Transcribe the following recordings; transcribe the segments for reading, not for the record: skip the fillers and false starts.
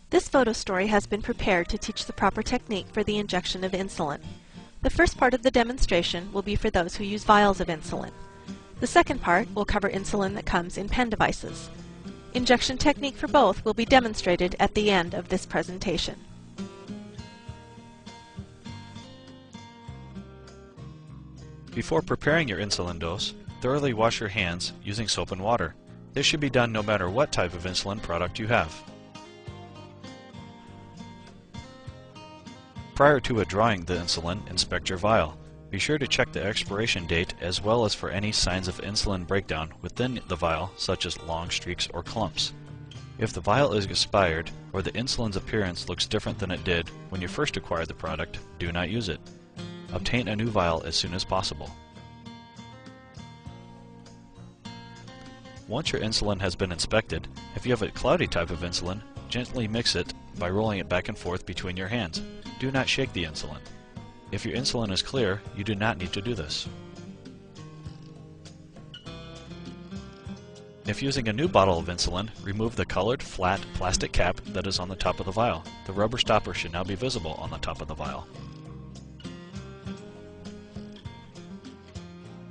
This photo story has been prepared to teach the proper technique for the injection of insulin. The first part of the demonstration will be for those who use vials of insulin. The second part will cover insulin that comes in pen devices. Injection technique for both will be demonstrated at the end of this presentation. Before preparing your insulin dose, thoroughly wash your hands using soap and water. This should be done no matter what type of insulin product you have. Prior to withdrawing the insulin, inspect your vial. Be sure to check the expiration date as well as for any signs of insulin breakdown within the vial, such as long streaks or clumps. If the vial is expired or the insulin's appearance looks different than it did when you first acquired the product, do not use it. Obtain a new vial as soon as possible. Once your insulin has been inspected, if you have a cloudy type of insulin, gently mix it by rolling it back and forth between your hands. Do not shake the insulin. If your insulin is clear, you do not need to do this. If using a new bottle of insulin, remove the colored, flat plastic cap that is on the top of the vial. The rubber stopper should now be visible on the top of the vial.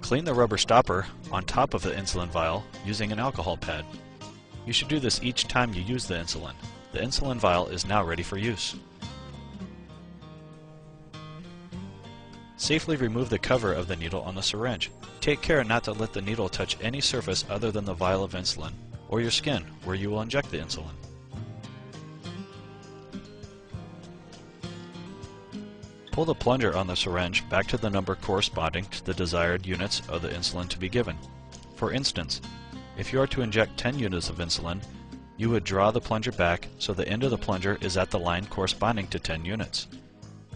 Clean the rubber stopper on top of the insulin vial using an alcohol pad. You should do this each time you use the insulin. The insulin vial is now ready for use. Safely remove the cover of the needle on the syringe. Take care not to let the needle touch any surface other than the vial of insulin or your skin where you will inject the insulin. Pull the plunger on the syringe back to the number corresponding to the desired units of the insulin to be given. For instance, if you are to inject 10 units of insulin, you would draw the plunger back so the end of the plunger is at the line corresponding to 10 units.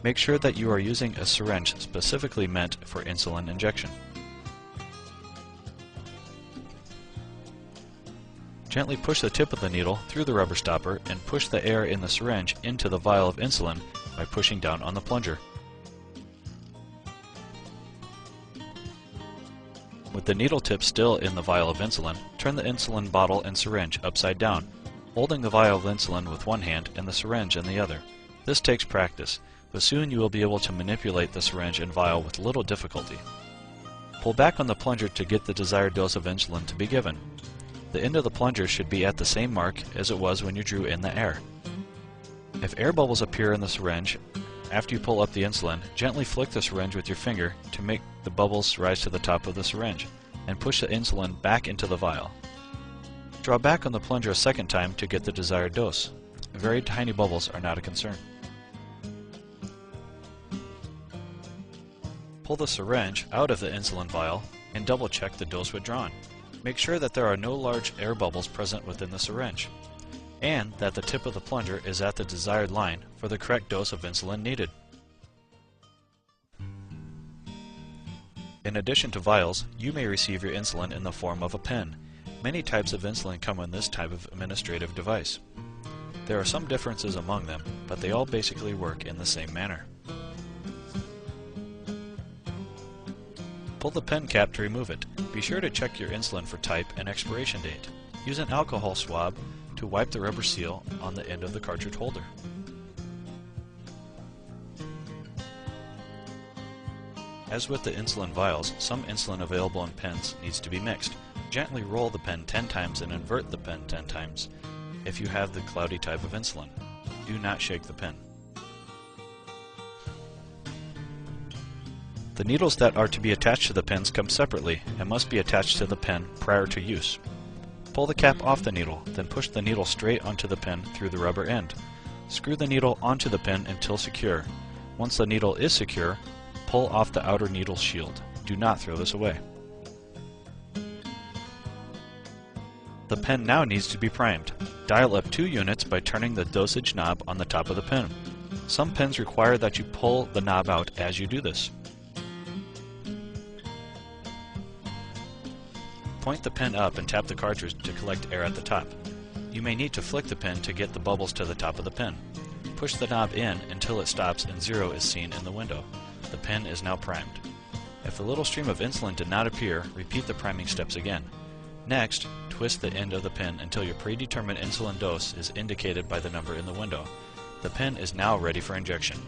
Make sure that you are using a syringe specifically meant for insulin injection. Gently push the tip of the needle through the rubber stopper and push the air in the syringe into the vial of insulin by pushing down on the plunger. With the needle tip still in the vial of insulin, turn the insulin bottle and syringe upside down, holding the vial of insulin with one hand and the syringe in the other. This takes practice, but soon you will be able to manipulate the syringe and vial with little difficulty. Pull back on the plunger to get the desired dose of insulin to be given. The end of the plunger should be at the same mark as it was when you drew in the air. If air bubbles appear in the syringe after you pull up the insulin, gently flick the syringe with your finger to make the bubbles rise to the top of the syringe, and push the insulin back into the vial. Draw back on the plunger a second time to get the desired dose. Very tiny bubbles are not a concern. Pull the syringe out of the insulin vial and double check the dose withdrawn. Make sure that there are no large air bubbles present within the syringe, and that the tip of the plunger is at the desired line for the correct dose of insulin needed. In addition to vials, you may receive your insulin in the form of a pen. Many types of insulin come in this type of administrative device. There are some differences among them, but they all basically work in the same manner. Pull the pen cap to remove it. Be sure to check your insulin for type and expiration date. Use an alcohol swab to wipe the rubber seal on the end of the cartridge holder. As with the insulin vials, some insulin available in pens needs to be mixed. Gently roll the pen 10 times and invert the pen 10 times if you have the cloudy type of insulin. Do not shake the pen. The needles that are to be attached to the pens come separately and must be attached to the pen prior to use. Pull the cap off the needle, then push the needle straight onto the pen through the rubber end. Screw the needle onto the pen until secure. Once the needle is secure, pull off the outer needle shield. Do not throw this away. The pen now needs to be primed. Dial up 2 units by turning the dosage knob on the top of the pen. Some pens require that you pull the knob out as you do this. Point the pen up and tap the cartridge to collect air at the top. You may need to flick the pen to get the bubbles to the top of the pen. Push the knob in until it stops and 0 is seen in the window. The pen is now primed. If the little stream of insulin did not appear, repeat the priming steps again. Next, twist the end of the pin until your predetermined insulin dose is indicated by the number in the window. The pin is now ready for injection.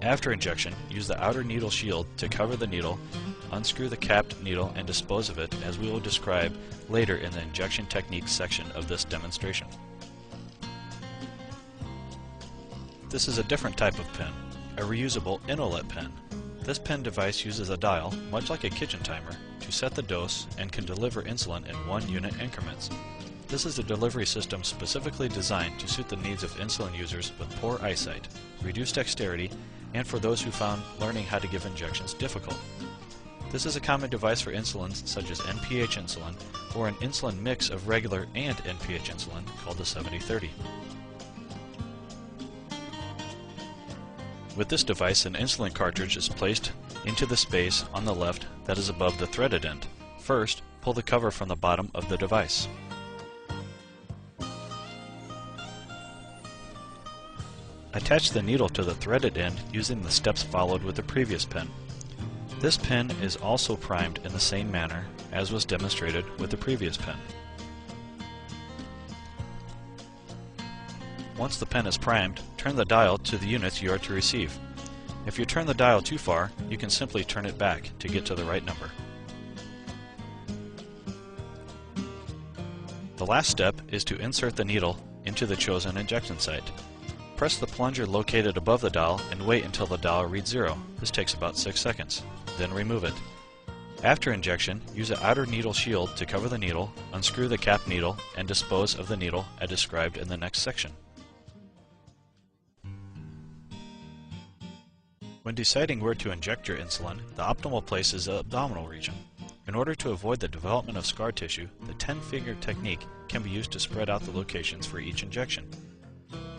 After injection, use the outer needle shield to cover the needle, unscrew the capped needle and dispose of it, as we will describe later in the injection techniques section of this demonstration. This is a different type of pin, a reusable innolet pen. This pen device uses a dial, much like a kitchen timer, to set the dose and can deliver insulin in 1 unit increments. This is a delivery system specifically designed to suit the needs of insulin users with poor eyesight, reduced dexterity, and for those who found learning how to give injections difficult. This is a common device for insulins such as NPH insulin or an insulin mix of regular and NPH insulin called the 70/30. With this device, an insulin cartridge is placed into the space on the left that is above the threaded end. First, pull the cover from the bottom of the device. Attach the needle to the threaded end using the steps followed with the previous pin. This pin is also primed in the same manner as was demonstrated with the previous pin. Once the pin is primed, turn the dial to the units you are to receive. If you turn the dial too far, you can simply turn it back to get to the right number. The last step is to insert the needle into the chosen injection site. Press the plunger located above the dial and wait until the dial reads 0. This takes about 6 seconds. Then remove it. After injection, use an outer needle shield to cover the needle, unscrew the cap needle, and dispose of the needle as described in the next section. When deciding where to inject your insulin, the optimal place is the abdominal region. In order to avoid the development of scar tissue, the 10-finger technique can be used to spread out the locations for each injection.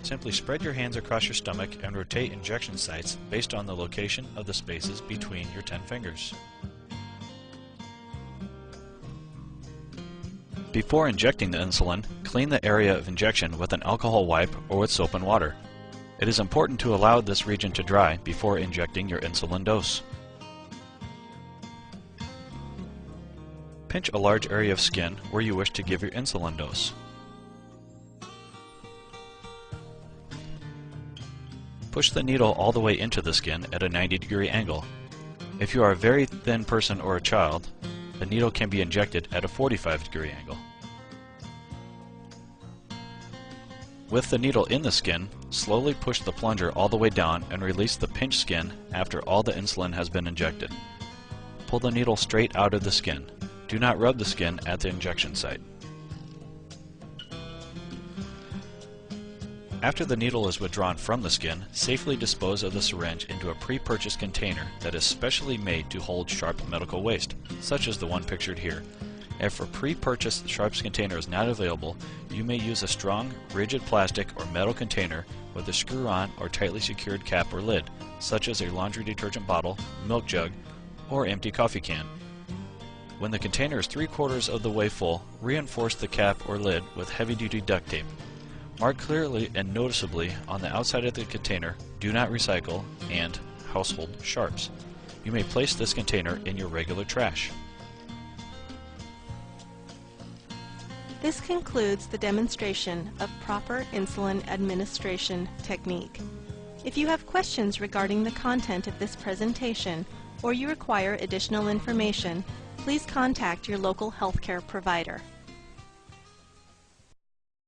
Simply spread your hands across your stomach and rotate injection sites based on the location of the spaces between your 10 fingers. Before injecting the insulin, clean the area of injection with an alcohol wipe or with soap and water. It is important to allow this region to dry before injecting your insulin dose. Pinch a large area of skin where you wish to give your insulin dose. Push the needle all the way into the skin at a 90-degree angle. If you are a very thin person or a child, the needle can be injected at a 45-degree angle. With the needle in the skin, slowly push the plunger all the way down and release the pinched skin after all the insulin has been injected. Pull the needle straight out of the skin. Do not rub the skin at the injection site. After the needle is withdrawn from the skin, safely dispose of the syringe into a pre-purchased container that is specially made to hold sharp medical waste, such as the one pictured here. If a pre-purchased sharps container is not available, you may use a strong, rigid plastic or metal container with a screw-on or tightly secured cap or lid, such as a laundry detergent bottle, milk jug, or empty coffee can. When the container is 3/4 of the way full, reinforce the cap or lid with heavy-duty duct tape. Mark clearly and noticeably on the outside of the container, "Do not recycle" and "Household Sharps." You may place this container in your regular trash. This concludes the demonstration of proper insulin administration technique. If you have questions regarding the content of this presentation or you require additional information, please contact your local healthcare provider.